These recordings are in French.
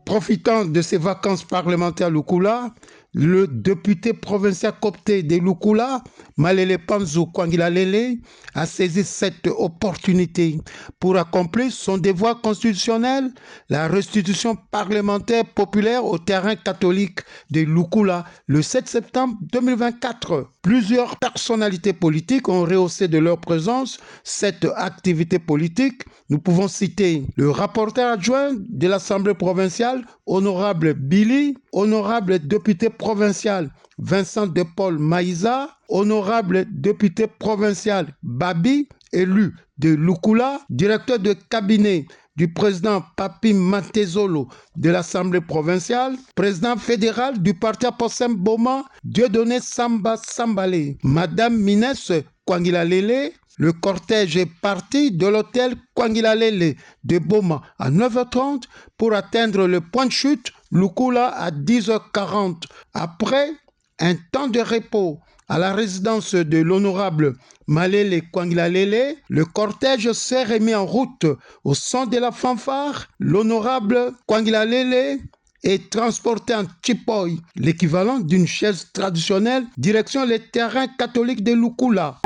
Profitant de ses vacances parlementaires à Lukula, le député provincial copté de Lukula, Malele Panzo Kwangilalele, a saisi cette opportunité pour accomplir son devoir constitutionnel, la restitution parlementaire populaire au terrain catholique de Lukula le 7 septembre 2024. Plusieurs personnalités politiques ont rehaussé de leur présence cette activité politique. Nous pouvons citer le rapporteur adjoint de l'Assemblée provinciale, honorable Billy, honorable député provincial Vincent de Paul Maïza, honorable député provincial Babi, élu de Lukula, directeur de cabinet du président Papi Matezolo de l'Assemblée provinciale, président fédéral du parti Aposem Boma, Dieudonné Samba Sambale, Madame Minès Kwangilalele. Le cortège est parti de l'hôtel Kwangilalele de Boma à 9h30 pour atteindre le point de chute Lukula à 10h40. Après un temps de repos à la résidence de l'honorable Malele Kwangilalele, le cortège s'est remis en route au son de la fanfare. L'honorable Kwangilalele est transporté en Chipoy, l'équivalent d'une chaise traditionnelle, direction les terrains catholiques de Lukula.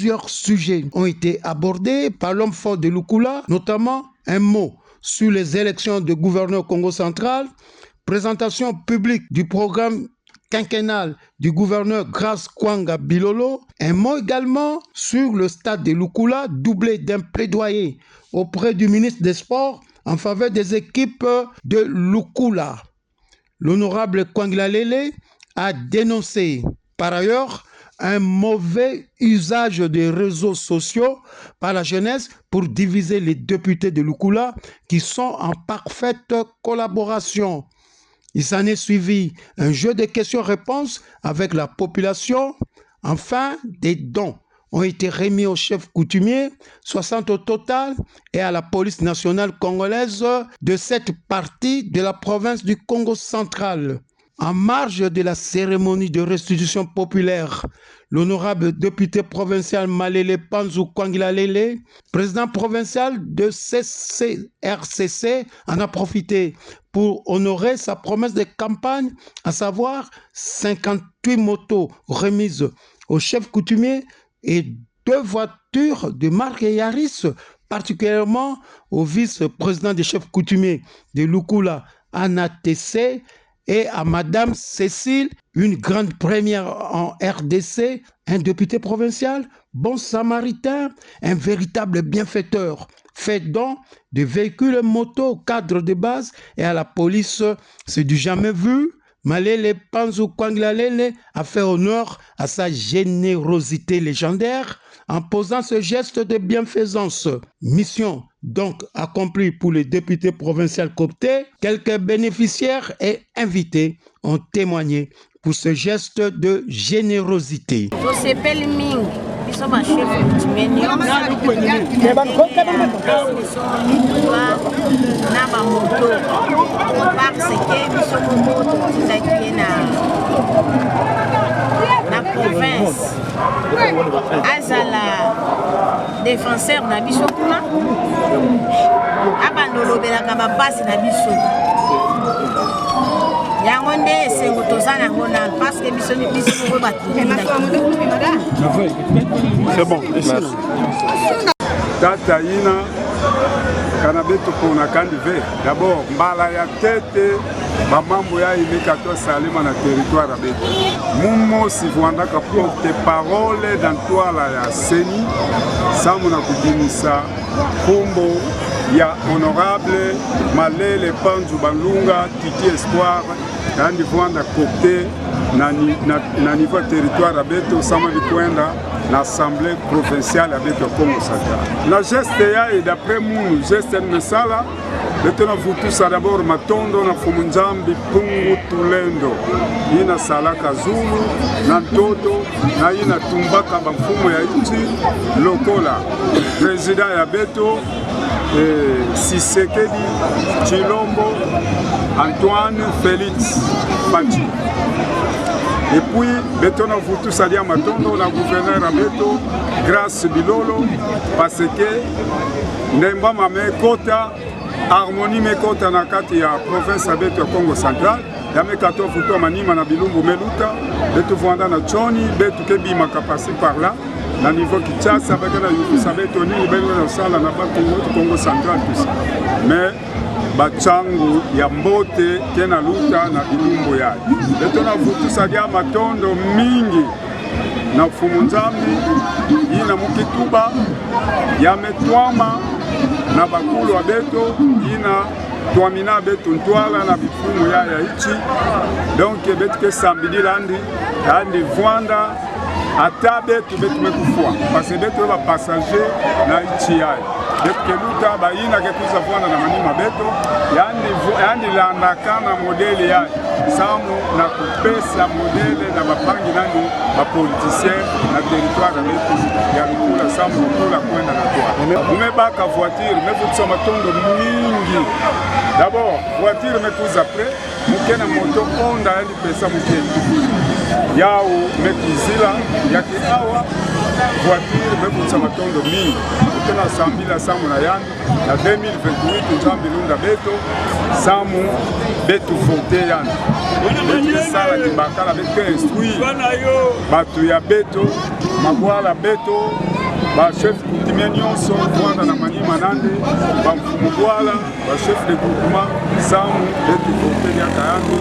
Plusieurs sujets ont été abordés par l'homme fort de Lukula, notamment un mot sur les élections de gouverneur Congo central, présentation publique du programme quinquennal du gouverneur Grace Kwanga Bilolo, un mot également sur le stade de Lukula, doublé d'un plaidoyer auprès du ministre des Sports en faveur des équipes de Lukula. L'honorable Kwangila Lele a dénoncé par ailleurs un mauvais usage des réseaux sociaux par la jeunesse pour diviser les députés de Lukula qui sont en parfaite collaboration. Il s'en est suivi un jeu de questions-réponses avec la population. Enfin, des dons ont été remis au chef coutumier, 60 au total, et à la police nationale congolaise de cette partie de la province du Congo central. En marge de la cérémonie de restitution populaire, l'honorable député provincial Malele Panzou Kwangila Lele, président provincial de CCRCC, en a profité pour honorer sa promesse de campagne, à savoir 58 motos remises au chef coutumier et 2 voitures de marque Yaris, particulièrement au vice-président des chefs coutumiers de Lukula, Anna Tessé, et à Madame Cécile, une grande première en RDC, un député provincial, bon samaritain, un véritable bienfaiteur, fait don de véhicules moto au cadre de base et à la police, c'est du jamais vu. Malele Panzou Kwangila Lele a fait honneur à sa générosité légendaire en posant ce geste de bienfaisance. Mission donc accomplie pour les députés provinciaux coptés. Quelques bénéficiaires et invités ont témoigné pour ce geste de générosité. La province azala défenseur na biso kuna abandolobelaka bapasi na biso yango nde esengo toza nango nano parce que biso moko c'est bon, merci. Tata Ina Kanabeto Pona Kandive, d'abord Mbala ya tete Mamambo ya ileka to salima na territoire ya Beto. Mumo sivwandaka porte-parole dans toile ya Seni samu na kudimisa kombo ya honorable Malele Panzou Balunga Titi Espoir kandi vwanda côté na niveau territoire ya Beto samu bikwenda l'Assemblée provinciale avec le Congo central. La geste est d'après nous, geste mesala, maintenant vous tous d'abord matondo na fumunjambi pungu tulendo. Ina salaka zulu, na toto, na ina tumbaka bamfumo ya inchi, lokola, président ya Beto, Sisekedi, Chilombo, Antoine Félix Pachi. Et puis, Beto na vutu salia matondo na gouverneur à Beto, grâce Bilolo, parce que Ndemba Mame Kota, harmonie me Kota na kati ya province à Beto Congo central, Yame Kato Futo Manima na Bilumbu Meluta, Beto Vwanda na Choni, Beto Kebi Makapasi par là, na niveau Kinshasa, Bakana Yukusa Beto ni Bengo na Sala na Congo central, tout ça. Mais, bachangu ya mbote kena luta na bilumbu ya leto na vutu sadia matondo mingi na fumunzambi ina mukituba ya metwama na bakulu wa Beto ina twamina Beto ntwala na bifumu ya ichi donc Beto ke sambidi landi Vwanda ata Beto mekufua parce que Beto ba passager na ichi ya Bekeluta baina kekuza Vwanda na manima Beto yani landaka na modele ya samu na kupesa modele na bapangi nani bapoliticien na territoire ya Beto ya Lukula samu Lukula kwenda na kwa umebaka voiture mevutsa matondo mingi d'abord voiture mekuza après mukena moto Honda yani pesa mukena yao mekuzila yaki awa voiture mevutsa matondo mingi tena sambila samu na yani na 2028 njambi lunda Beto samu Beto vote yani Beto sala kibakala Beto instruire batu ya Beto mabwala Beto chef coutumier nyonso Rwanda na Maniema Nande bamfumu Bwala chef de groupement Samu et Kotelia Kayambi.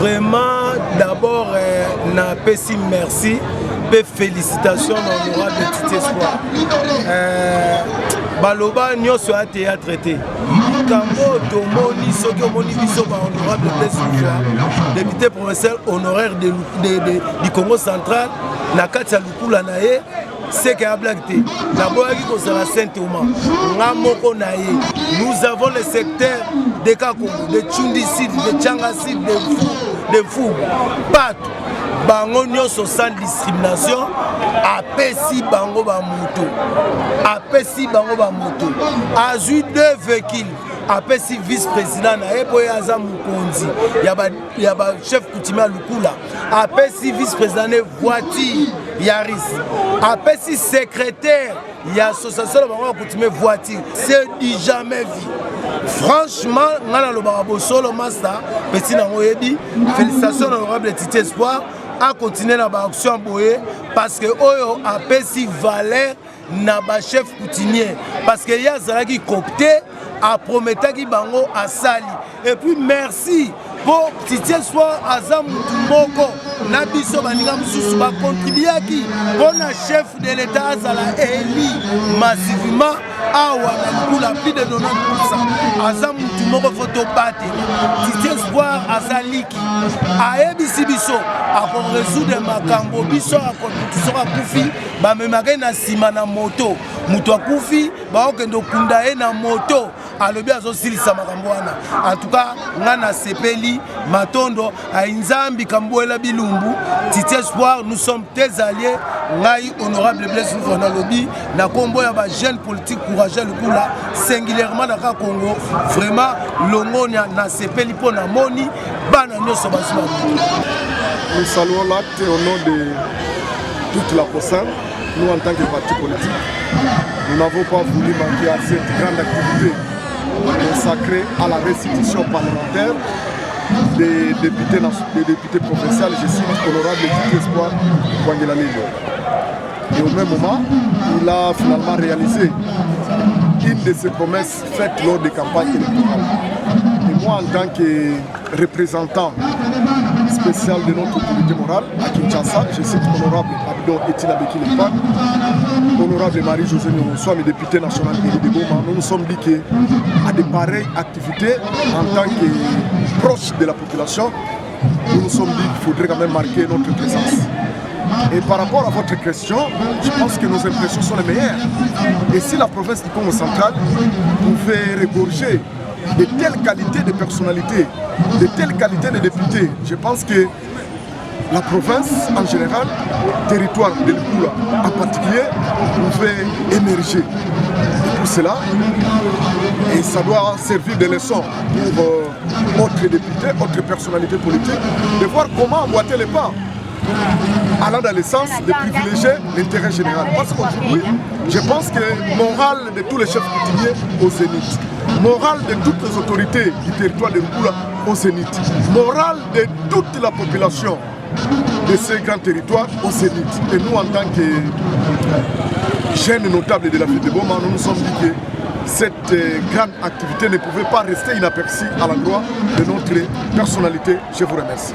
Vraiment, d'abord, na pesi merci et félicitations à l'honorable Titi Espoir. Baloba nyonso a été traité. Kambo tomoni soki omoni biso ba honorable député provincial honoraire du Congo central na kati ya lukula na ye c'est qu'il y a blagué. D'abord, il y a Saint-Thomas. Nous avons le secteur de Kakongo, de Tchundicide, de Tchangaside, de Fou. Partout. Bango nyonso sans discrimination. Apesi bango ba moto. Apesi bango ba moto. Azui 2 véhicules. Apesi vice-président na Eboye Aza Mukonzi. Il y a chef coutumier Lukula. Apesi vice-président voiture. Yaris. Apesi secrétaire, il y a association de coutumier voiture. C'est du jamais vu. Franchement, ngana lo barabo solo master, petit na ngoyebi, félicitations honorable Titi Espoir à continuer la action boye parce que oyo apesi valeur na ba chef coutumier parce que ya zalaki copté a prometaki bango asali et puis merci pour Titi Espoir Azam Moko na biso baninga mususu ba contribuaki pour na chef de l'état azala élu massivement awa pour la plus de 90%. Azam Moko photo bate Titi Espoir azaliki aebisi biso a résoudre makambo biso a kontusoka kufi ba memake na sima na moto muto akufi ba okendo kunda e na moto alobi azosilisa makambo wana. En tout cas ngana sepeli matondo a Nzambi kamboela bilumbu Titi Espoir nous sommes tes alliés ngai honorable Blaise Lufona lobi na kombo ya ba jeune politique courageux lukula singulièrement dans le Congo vraiment longonia na sepeli pona moni bana nyoso basima. Nous saluons l'acte au nom de toute la COSAN. Nous en tant que parti politique, nous n'avons pas voulu manquer à cette grande activité consacrée à la restitution parlementaire des députés provinciaux, je cite honorable Titi Espoir Kwangila Lelo. Et au même moment, il a finalement réalisé une de ses promesses faites lors des campagnes électorales. Et moi, en tant que représentant spécial de notre autorité morale à Kinshasa, je cite honorable Abidon Etina Bekilepa, honorable Marie-Josée Nyonsoa, mes députés nationaux de Goma, nous nous sommes dit qu'à de pareilles activités, en tant que proches de la population, nous nous sommes dit qu'il faudrait quand même marquer notre présence. Et par rapport à votre question, je pense que nos impressions sont les meilleures. Et si la province du Congo central pouvait regorger de telles qualités de personnalité, de telles qualités de députés, je pense que la province en général, territoire de Lukula en particulier, pouvait émerger. Et pour cela, et ça doit servir de leçon pour autres députés, autres personnalités politiques, de voir comment emboîter les pas, allant dans le sens de privilégier l'intérêt général. Parce qu'aujourd'hui, je pense que le moral de tous les chefs coutumiers au zénith, moral de toutes les autorités du territoire de Lukula au zénith, moral de toute la population de ces grands territoires au zénith. Et nous, en tant que jeunes notables de la ville de Goma, nous nous sommes dit que cette grande activité ne pouvait pas rester inaperçue à l'endroit de notre personnalité. Je vous remercie.